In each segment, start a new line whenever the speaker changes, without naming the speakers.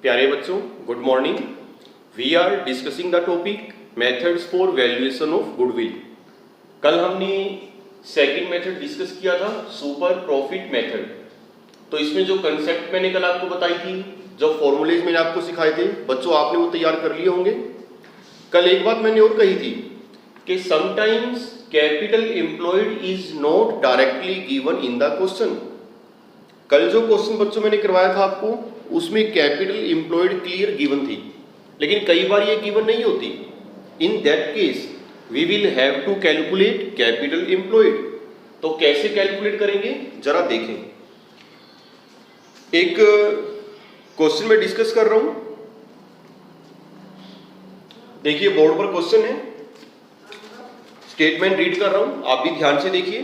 प्यारे बच्चों, good morning. We are discussing the topic methods for valuation of goodwill. कल हमने सेकंड मेथड डिस्कस किया था, सुपर प्रॉफिट मेथड। तो इसमें जो कंसेप्ट मैंने कल आपको बताई थी, जो फॉर्मूलेज मैंने आपको सिखाए थे, बच्चों आपने वो तैयार कर लिए होंगे। कल एक बात मैंने और कही थी कि sometimes capital employed is not directly given in the question. कल जो क्वेश्चन बच्चों मैंने करवाया था आपको, उसमें कैपिटल एम्प्लॉयड क्लियर गिवन थी, लेकिन कई बार ये गिवन नहीं होती। In that case we will have to calculate capital employed. तो कैसे कैलकुलेट करेंगे जरा देखें। एक क्वेश्चन में डिस्कस कर रहा हूं, देखिए बोर्ड पर क्वेश्चन है, स्टेटमेंट रीड कर रहा हूं, आप भी ध्यान से देखिए।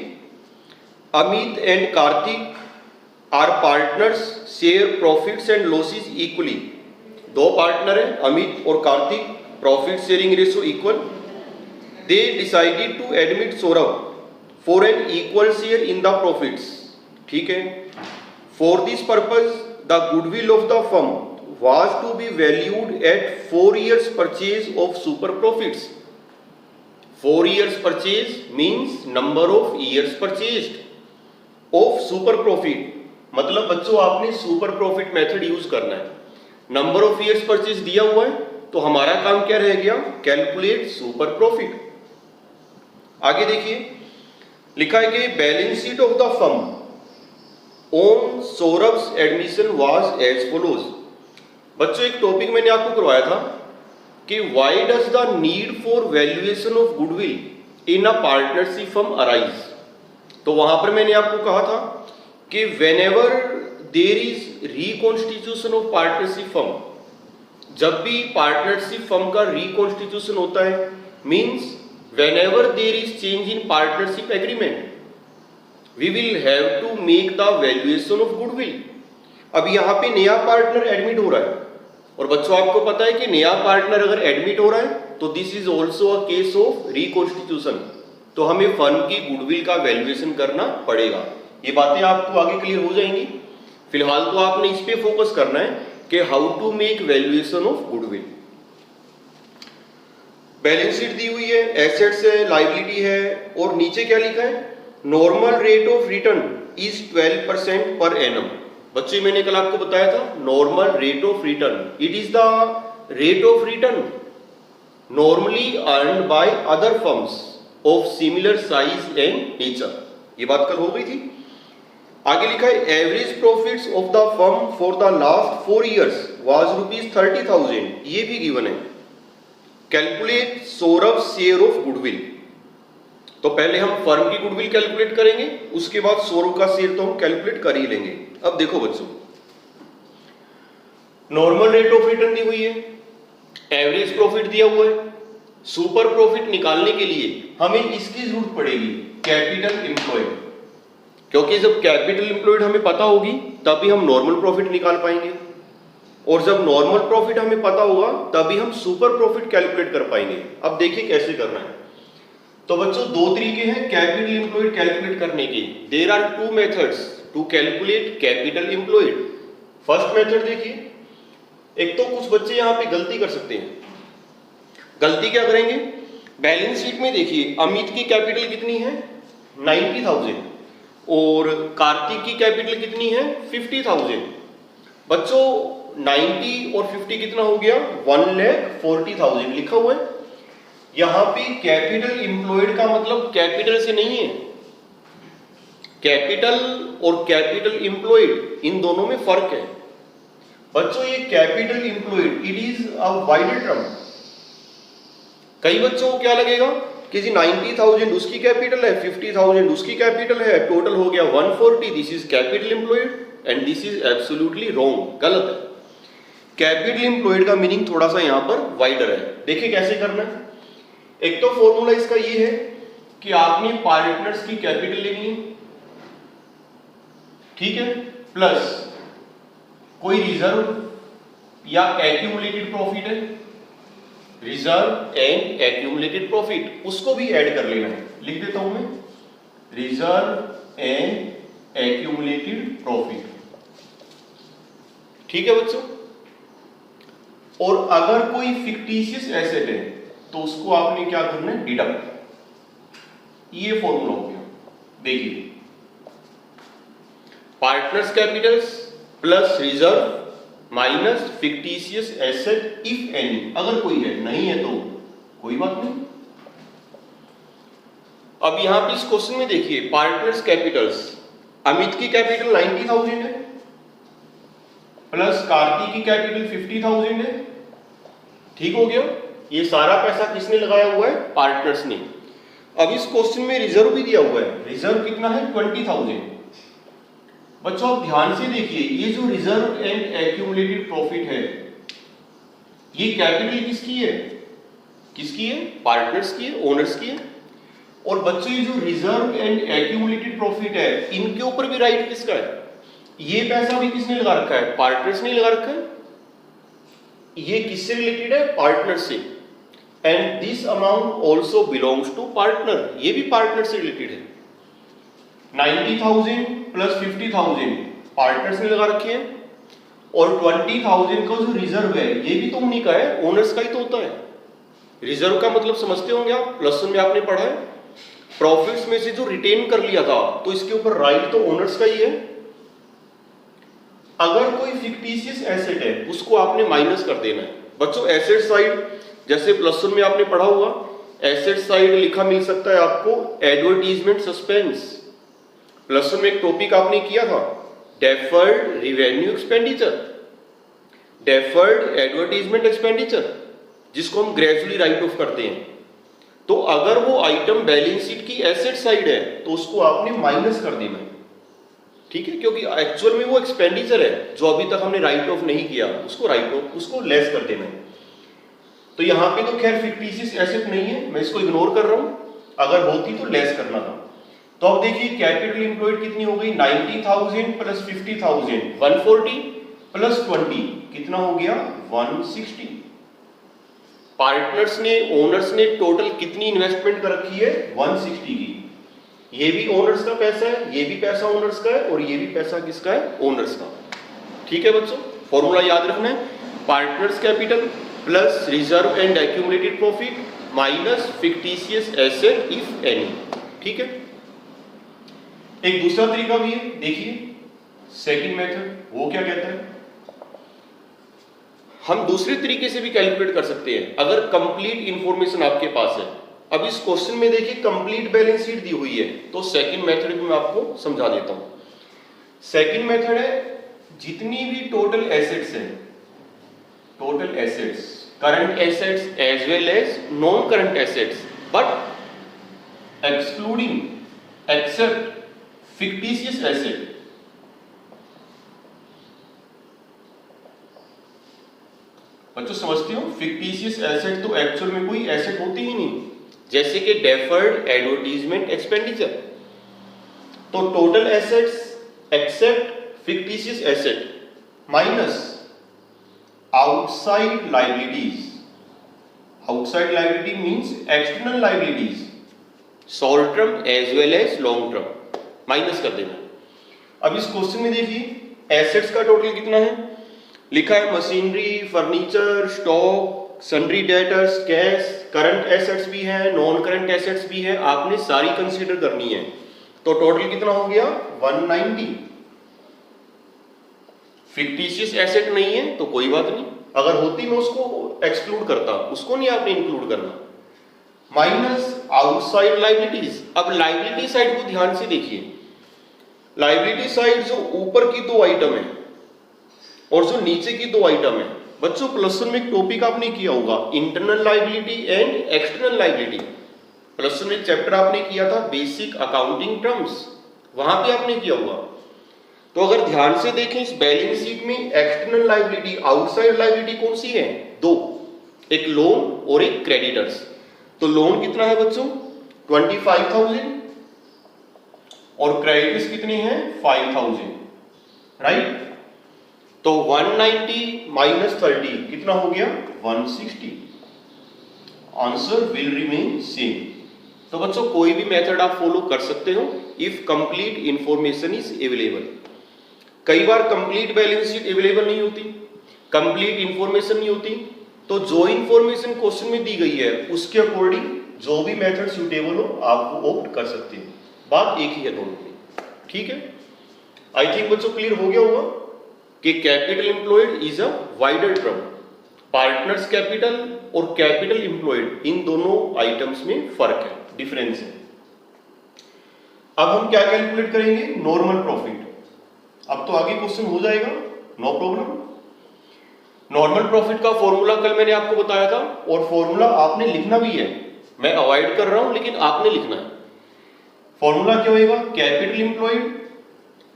Amit and Kartik are partners, share profits and losses equally. दो पार्टनर है, अमित और Kartik, profit sharing ratio equal. They decided to admit Saurabh for an equal share in the profits. ठीक है। For this purpose the goodwill of the firm was to be valued at 4 years purchase of super profits. 4 years purchase means number of years purchased of super profit. मतलब बच्चों आपने super profit method use करना है। Number of years purchase दिया हुआ है, तो हमारा काम क्या रह गया, कैलकुलेट सुपर प्रॉफिट। आगे देखिए, लिखा है कि balance sheet of the firm on Saurabh's admission was as follows. बच्चों एक टॉपिक मैंने आपको करवाया था कि why does the need for valuation of goodwill in a partnership firm arise. तो वहां पर मैंने आपको कहा था कि whenever there is reconstitution of partnership firm, जब भी पार्टनरशिप फर्म का रिकॉन्स्टिट्यूशन होता है, means whenever there is change in partnership agreement, we will have to make the valuation of goodwill। अब यहाँ पे नया पार्टनर एडमिट हो रहा है, और बच्चों आपको पता है कि नया पार्टनर अगर एडमिट हो रहा है तो this is also a case of reconstitution. तो हमें फर्म की गुडविल का वैल्यूएशन करना पड़ेगा। ये बातें आपको आगे क्लियर हो जाएंगी। फिलहाल तो आपने इस पे फोकस करना है कि how to make valuation of goodwill. Balance sheet दी हुई है, एसेट्स है, लायबिलिटी है, और नीचे क्या लिखा है, normal rate of return is 12% per annum. बच्चे मैंने कल आपको बताया था, normal rate of return, it is the rate of return normally earned by other firms of similar size and nature. ये बात कल हो गई थी। आगे लिखा है, average profits of the firm for the last 4 years was ₹30,000। ये भी गिवन है। Calculate Saurabh share of goodwill. तो पहले हम फर्म की गुडविल कैलकुलेट करेंगे, उसके बाद सौरभ का शेयर तो हम कैलकुलेट कर ही लेंगे। अब देखो बच्चों, normal rate of return the हुई है, एवरेज प्रॉफिट दिया हुआ है। सुपर प्रॉफिट निकालने के लिए हमें इसकी जरूरत पड़ेगी, कैपिटल एम्प्लॉयड, क्योंकि जब कैपिटल एम्प्लॉयड हमें पता होगी तभी हम नॉर्मल प्रॉफिट निकाल पाएंगे, और जब नॉर्मल प्रॉफिट हमें पता होगा तभी हम सुपर प्रॉफिट कैलकुलेट कर पाएंगे। अब देखिए कैसे करना है। तो बच्चों दो तरीके हैं कैपिटल एम्प्लॉयड कैलकुलेट करने के। There are 2 methods to calculate capital employed. First method देखिए, एक तो कुछ बच्चे यहां पे गलती कर सकते हैं। गलती क्या करेंगे, बैलेंस शीट में देखिए अमित की कैपिटल कितनी है, 90,000, और कार्तिक की कैपिटल कितनी है, 50,000। बच्चों 90 और 50 कितना हो गया, 1,40,000 लिखा हुआ है। यहां पे कैपिटल एम्प्लॉयड का मतलब कैपिटल से नहीं है। कैपिटल और कैपिटल एम्प्लॉयड इन दोनों में फर्क है। बच्चों ये capital employed it is a wider term. कई बच्चों को क्या लगेगा कि जी 90,000 उसकी कैपिटल है, 50,000 उसकी कैपिटल है, टोटल हो गया 140, this is capital employed, and this is absolutely wrong, गलत है। कैपिटल एम्प्लॉयड का मीनिंग थोड़ा सा यहां पर वाइडर है। देखिए कैसे करना है। एक तो फॉर्मूला इसका ये है कि आपने पार्टनर्स की कैपिटल लेनी है, ठीक है, प्लस कोई रिजर्व या एक्यूमुलेटेड प्रॉफिट है, रिजर्व एंड एक्यूमुलेटेड प्रॉफिट, उसको भी ऐड कर लेना है। लिख देता हूं मैं, रिजर्व एंड एक्यूमुलेटेड प्रॉफिट। ठीक है बच्चों, और अगर कोई फिक्टिशियस एसेट है तो उसको आपने क्या करना है, डिडक्ट। ये फॉर्मूला हो गया। देखिए, partners Capitals plus reserve minus fictitious asset if any, अगर कोई है, नहीं है तो कोई बात नहीं। अब यहां पे इस क्वेश्चन में देखिए, पार्टनर्स कैपिटल्स, अमित की कैपिटल 90,000 है प्लस कार्तिक की कैपिटल 50,000 है। ठीक हो गया। ये सारा पैसा किसने लगाया हुआ है, पार्टनर्स ने। अब इस क्वेश्चन में रिजर्व भी दिया हुआ है, रिजर्व कितना है, 20,000। बच्चों आप ध्यान से देखिए, ये जो रिजर्व एंड एक्यूमुलेटेड प्रॉफिट है, ये कैपिटल किसकी है, किसकी है, पार्टनर्स की है, ओनर्स की है। और बच्चों ये जो रिजर्व एंड एक्यूमुलेटेड प्रॉफिट है, इनके ऊपर भी राइट किसका है, ये पैसा भी किसने लगा रखा है, पार्टनर्स ने लगा रखा है। ये किससे रिलेटेड है, पार्टनर से। And this amount also belongs to partner, ये भी पार्टनर से रिलेटेड है। 90,000 प्लस 50,000 पार्टनर्स ने लगा रखे हैं, और 20,000 का जो रिजर्व है ये भी तो उन्हीं का है, ओनर्स का ही तो होता है। रिजर्व का मतलब समझते होंगे आप, प्लस वन में आपने पढ़ा है, प्रॉफिट्स में से जो रिटेन कर लिया था तो इसके ऊपर राइट तो ओनर्स का ही है। अगर कोई फिक्टिशियस एसेट है उसको आपने माइनस कर देना है। बच्चों एसेट साइड जैसे प्लस वन में आपने पढ़ा हुआ, एसेट साइड लिखा मिल सकता है आपको एडवर्टीजमेंट सस्पेंस। प्लस वन में एक टॉपिक आपने किया था, deferred revenue expenditure, deferred advertisement expenditure, जिसको हम ग्रेजुअली राइट ऑफ करते हैं। तो अगर वो आइटम बैलेंस शीट की एसेट साइड है तो उसको आपने माइनस कर देना है। ठीक है, क्योंकि एक्चुअल में वो एक्सपेंडिचर है जो अभी तक हमने राइट ऑफ नहीं किया, उसको राइट ऑफ, उसको लेस कर देना है। तो यहां पे तो खैर फिक्टिशियस एसेट नहीं है, मैं इसको इग्नोर कर रहा हूं, अगर होती तो लेस करना था। तो अब देखिए कैपिटल एम्प्लॉयड कितनी हो गई, 90,000 प्लस 50,000 140 प्लस 20 कितना हो गया, 160। पार्टनर्स ने, ओनर्स ने टोटल कितनी इन्वेस्टमेंट कर रखी है, 160 की। ये भी ओनर्स का पैसा है, ये भी पैसा ओनर्स का है, और ये भी पैसा किसका है, ओनर्स का। ठीक है बच्चों, फॉर्मूला याद रखना है, partners capital plus reserve and accumulated profit minus fictitious asset if any. ठीक है। एक दूसरा तरीका भी है, देखिए सेकंड मेथड, वो क्या कहता है, हम दूसरे तरीके से भी कैलकुलेट कर सकते हैं अगर कंप्लीट इंफॉर्मेशन आपके पास है। अब इस क्वेश्चन में देखिए कंप्लीट बैलेंस शीट दी हुई है, तो सेकंड मेथड भी मैं आपको समझा देता हूं। सेकंड मेथड है, जितनी भी टोटल एसेट्स हैं, total assets, current assets as well as non current assets, but excluding except fictitious asset. बच्चों समझते हो, फिक्टिशियस एसेट तो एक्चुअल में कोई एसेट होती ही नहीं, जैसे कि डेफर्ड एडवर्टीजमेंट एक्सपेंडिचर। तो total assets except fictitious asset minus outside liabilities. Outside liability means external liabilities, short term as well as long term, minus कर देना। अब इस क्वेश्चन में देखिए एसेट्स का टोटल कितना है, लिखा है machinery, furniture, stock, sundry debtors, cash, current assets भी है, नॉन करंट एसेट्स भी है, आपने सारी कंसीडर करनी है। तो टोटल कितना हो गया, 190। फिक्टिशियस एसेट नहीं है तो कोई बात नहीं, अगर होती मैं उसको एक्सक्लूड करता, उसको नहीं आपने इंक्लूड करना। Minus outside liabilities. अब लायबिलिटी साइड को ध्यान से देखिए, लायबिलिटी साइड जो ऊपर की दो आइटम है और जो नीचे की दो आइटम है। बच्चों प्लस वन में एक टॉपिक आपने किया होगा, internal liability and external liability. Plus one में एक चैप्टर आपने किया था बेसिक अकाउंटिंग टर्म्स, वहां पे आपने किया होगा। तो अगर ध्यान से देखें इस बैलेंस शीट में एक्सटर्नल लायबिलिटी, आउटसाइड लायबिलिटी कौन सी है, दो, एक लोन और एक क्रेडिटर्स। तो लोन कितना है बच्चों, 25,000 और क्रेडिटर्स कितने हैं, 5,000, राइट। तो 190 माइनस 30 कितना हो गया, 160। Answer will remain same. तो बच्चों कोई भी मेथड आप फॉलो कर सकते हो if complete information is available. कई बार कंप्लीट बैलेंस शीट अवेलेबल नहीं होती, कंप्लीट इंफॉर्मेशन नहीं होती, तो जो इंफॉर्मेशन क्वेश्चन में दी गई है उसके अकॉर्डिंग जो भी मेथड सूटेबल हो आप वो ऑप्ट कर सकते हैं। बात एक ही है दोनों की, ठीक है। आई थिंक बच्चों क्लियर हो गया होगा कि capital employed is a wider term. Partners capital और कैपिटल एम्प्लॉयड इन दोनों आइटम्स में फर्क है, डिफरेंस है। अब हम क्या कैलकुलेट करेंगे? Normal profit. अब तो आगे क्वेश्चन हो जाएगा, नो प्रॉब्लम। नॉर्मल प्रॉफिट का फॉर्मूला कल मैंने आपको बताया था और फॉर्मूला आपने लिखना भी है। मैं अवॉइड कर रहा हूं लेकिन आपने लिखना है। फॉर्मूला क्या होगा? Capital employed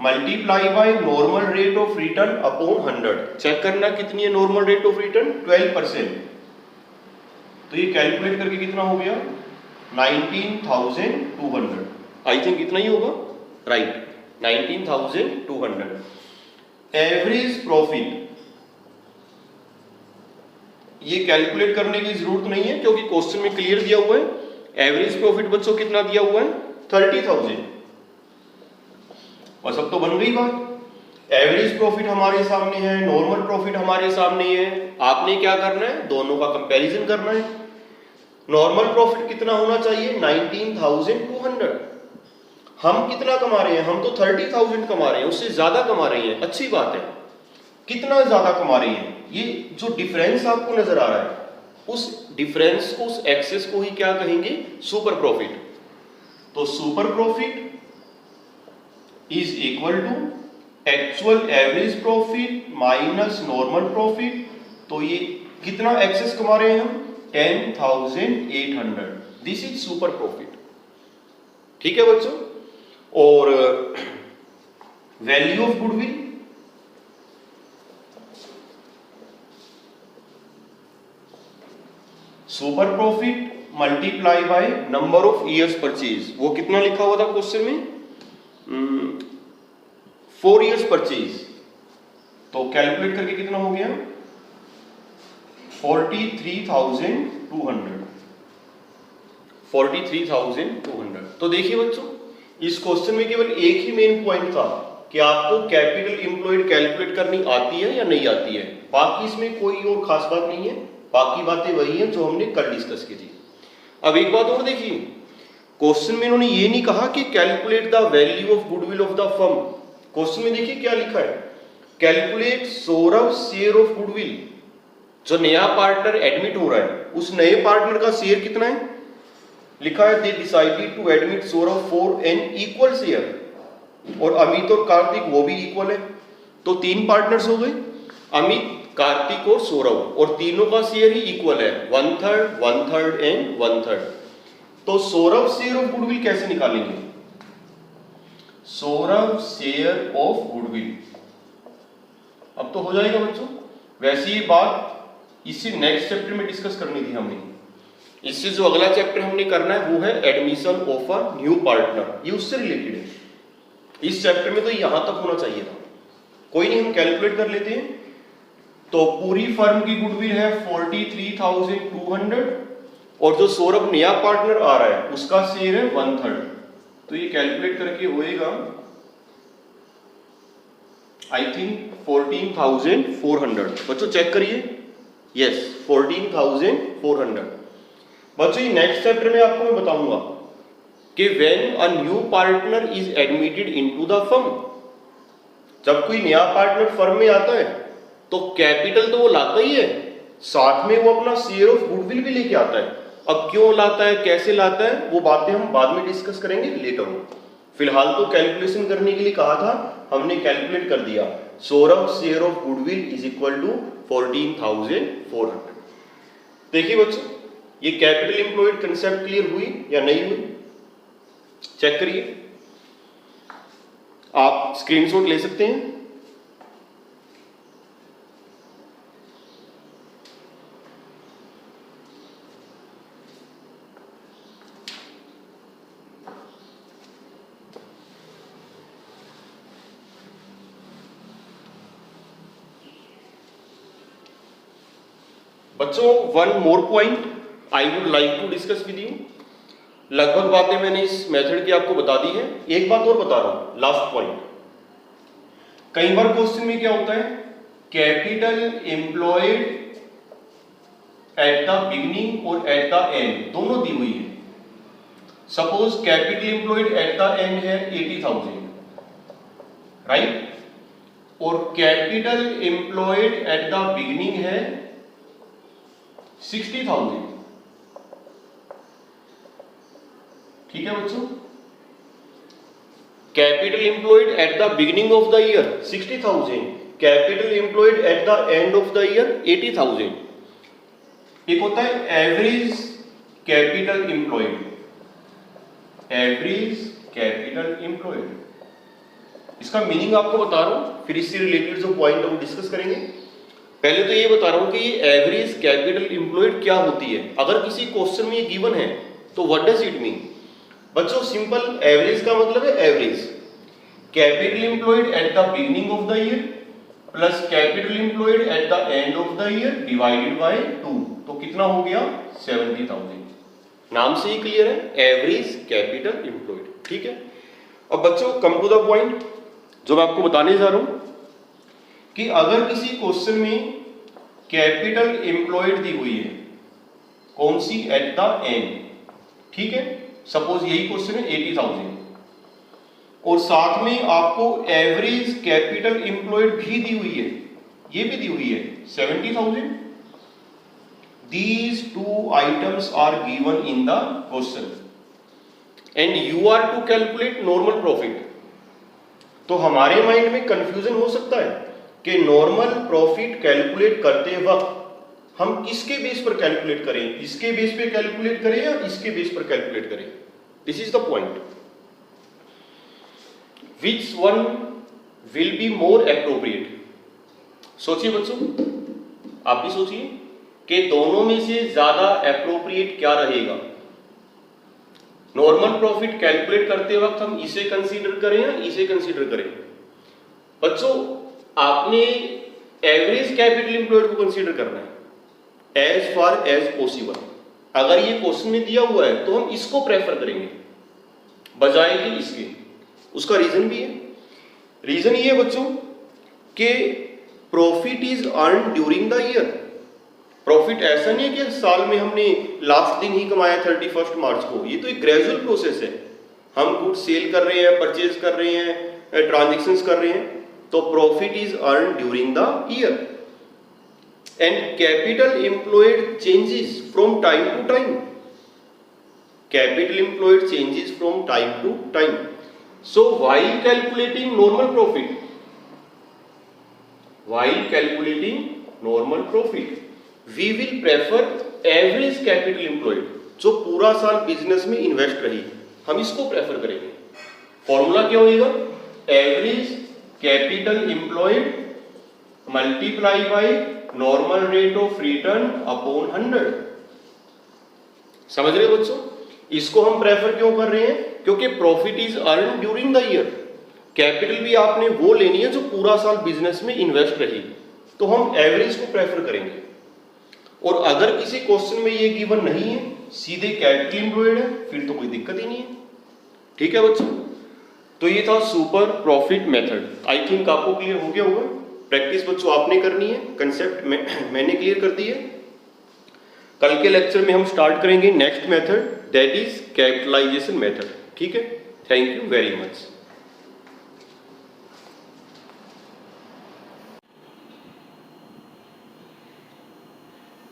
multiply by normal rate of return upon 100। Check करना कितनी है नॉर्मल रेट ऑफ रिटर्न? 12%। तो ये कैलकुलेट करके कितना हो गया? 19,200। आई थिंक इतना ही होगा, राइट, 19,200। एवरेज प्रॉफिट ये कैलकुलेट करने की जरूरत नहीं है क्योंकि क्वेश्चन में क्लियर दिया हुआ है। एवरेज प्रॉफिट बच्चों कितना दिया हुआ है? 30,000। बस अब तो बन गई बात। एवरेज प्रॉफिट हमारे सामने है, नॉर्मल प्रॉफिट हमारे सामने है। आपने क्या करना है? दोनों का कंपैरिजन करना है। नॉर्मल प्रॉफिट कितना होना चाहिए? 19,200। हम कितना कमा रहे हैं? हम तो 30,000 कमा रहे हैं, उससे ज्यादा कमा रहे हैं। अच्छी बात है। कितना ज्यादा कमा रहे हैं? ये जो डिफरेंस आपको नजर आ रहा है उस डिफरेंस को, उस एक्सेस को ही क्या कहेंगे? Super profit. तो super profit is equal to actual average profit minus normal profit. तो ये कितना एक्सेस कमा रहे हैं हम? 10,800। दिस इज सुपर प्रॉफिट, ठीक है बच्चों। और value of goodwill, super profit multiply by number of years purchase. वो कितना लिखा हुआ था क्वेश्चन में? 4 ईयर्स परचेज। तो कैलकुलेट करके कितना हो गया? 43,200। 43,200। तो देखिए बच्चों, इस क्वेश्चन में केवल एक ही मेन पॉइंट था कि आपको कैपिटल एम्प्लॉयड कैलकुलेट करनी आती है या नहीं आती है। बाकी इसमें कोई और खास बात नहीं है, बाकी बातें वही हैं जो हमने कल डिस्कस की थी। अब एक बात और देखिए, क्वेश्चन में इन्होंने ये नहीं कहा कि calculate the value of goodwill of the firm. Question में देखिए क्या लिखा है? Calculate Saurabh share of goodwill. जो नया पार्टनर एडमिट हो रहा है उस नए पार्टनर का शेयर कितना है? लिखा है they decided to admit Saurabh for an equal share. और अमित और कार्तिक वो भी इक्वल है। तो 3 पार्टनर्स हो गए, अमित, कार्तिक और सौरभ, और तीनों का शेयर ही इक्वल है, 1/3, 1/3 एंड 1/3। तो सौरभ शेयर ऑफ गुडविल कैसे निकालेंगे? Saurabh share of goodwill. अब तो हो जाएगा बच्चों। वैसे ये बात इससे नेक्स्ट चैप्टर में डिस्कस करनी थी हमने। इससे जो अगला चैप्टर हमने करना है वो है admission of a new partner. ये उससे रिलेटेड है। इस चैप्टर में तो यहां तक होना चाहिए था। कोई नहीं, हम कैलकुलेट कर लेते हैं। तो पूरी फर्म की गुडविल है 43,200 और जो सौरभ नया पार्टनर आ रहा है उसका शेयर है 1/3। तो ये कैलकुलेट करके होएगा आई थिंक 14,400। बच्चों चेक करिए, यस 14,400। बच्चों ये नेक्स्ट चैप्टर में आपको मैं बताऊंगा कि when a new partner is admitted into the firm. जब कोई नया पार्टनर फर्म में आता है तो कैपिटल तो वो लाता ही है, साथ में वो अपना शेयर ऑफ गुडविल भी लेके आता है। अब क्यों लाता है, कैसे लाता है, वो बातें हम बाद में डिस्कस करेंगे लेटर ऑन। फिलहाल तो कैलकुलेशन करने के लिए कहा था, हमने कैलकुलेट कर दिया। Saurabh share of goodwill is equal to 14,400। देखिए बच्चों, ये कैपिटल एम्प्लॉयड कंसेप्ट क्लियर हुई या नहीं हुई? चेक करिए, आप स्क्रीनशॉट ले सकते हैं। बच्चों one more point I would like to discuss with you. लगभग बातें मैंने इस मेथड की आपको बता दी है। एक बात और बता रहा हूं, लास्ट पॉइंट। कई बार क्वेश्चन में क्या होता है, capital employed at the beginning और एट द एंड दोनों दी हुई है। Suppose capital employed at the end है 80,000, राइट, और capital employed at the beginning है 60,000। ठीक है बच्चों, capital employed at the beginning of the year 60,000, capital employed at the end of the year 80,000। एक होता है average capital employed, average capital employed, इसका मीनिंग आपको बता रहा हूं, फिर इससे रिलेटेड जो पॉइंट हम डिस्कस करेंगे। पहले तो ये बता रहा हूं कि ये एवरेज कैपिटल एम्प्लॉयड क्या होती है। अगर किसी क्वेश्चन में ये गिवन है तो व्हाट डज इट मीन? बच्चों सिंपल, एवरेज का मतलब है average capital employed at the beginning of the year plus capital employed at the end of the year divided by 2, तो कितना हो गया 70,000। नाम से ही क्लियर है, एवरेज कैपिटल एम्प्लॉयड। ठीक है, अब बच्चों कम टू द पॉइंट, जो मैं आपको बताने जा रहा हूं कि अगर किसी क्वेश्चन में कैपिटल एम्प्लॉयड दी हुई है, कौन सी? At the end. ठीक है, सपोज यही क्वेश्चन है 80,000 और साथ में आपको एवरेज कैपिटल एम्प्लॉयड भी दी हुई है, ये भी दी हुई है 70,000। These two items are given in the question and you are to calculate normal profit। तो हमारे माइंड में कंफ्यूजन हो सकता है कि नॉर्मल प्रॉफिट कैलकुलेट करते वक्त हम किसके बेस पर कैलकुलेट करें, इसके बेस पे कैलकुलेट करें या इसके बेस पर कैलकुलेट करें। This is the point, which one will be more appropriate. सोचिए बच्चों, आप भी सोचिए कि दोनों में से ज्यादा एप्रोप्रिएट क्या रहेगा। नॉर्मल प्रॉफिट कैलकुलेट करते वक्त हम इसे कंसीडर करें या इसे कंसीडर करें। बच्चों आपने एवरेज कैपिटल एम्प्लॉयड को कंसीडर करना है एज फार एज पॉसिबल। अगर ये क्वेश्चन में दिया हुआ है तो हम इसको प्रेफर करेंगे बजाय कि इसके। उसका रीजन भी है, रीजन ये है बच्चों कि profit is earn during the year. Profit ऐसा नहीं है कि साल में हमने लास्ट दिन ही कमाया 31 मार्च को, ये तो एक ग्रेजुअल प्रोसेस है। हम गुड सेल कर रहे हैं, परचेज कर रहे हैं, ट्रांजेक्शन्स कर रहे हैं, तो profit is earn during the year and capital employed changes from time to time. Capital employed changes from time to time. So while calculating normal profit, while calculating normal profit we will prefer average capital employed, जो पूरा साल business में invest रही, हम इसको prefer करेंगे। Formula क्या होगा? Average capital employed multiply by normal rate of return upon 100। समझ रहे हो बच्चों? इसको हम प्रेफर क्यों कर रहे हैं? क्योंकि profit is earn during the year. Capital भी आपने वो लेनी है जो पूरा साल बिजनेस में इन्वेस्ट रही, तो हम एवरेज को प्रेफर करेंगे। और अगर किसी क्वेश्चन में ये गिवन नहीं है, सीधे कैपिटल एम्प्लॉयड है, फिर तो कोई दिक्कत ही नहीं है। ठीक है बच्चों, तो ये था super profit method. I think आपको क्लियर हो गया होगा। प्रैक्टिस बच्चों आपने करनी है, कंसेप्ट मैंने क्लियर कर दी है। कल के लेक्चर में हम स्टार्ट करेंगे next method, that is capitalization method. ठीक है, थैंक यू वेरी मच।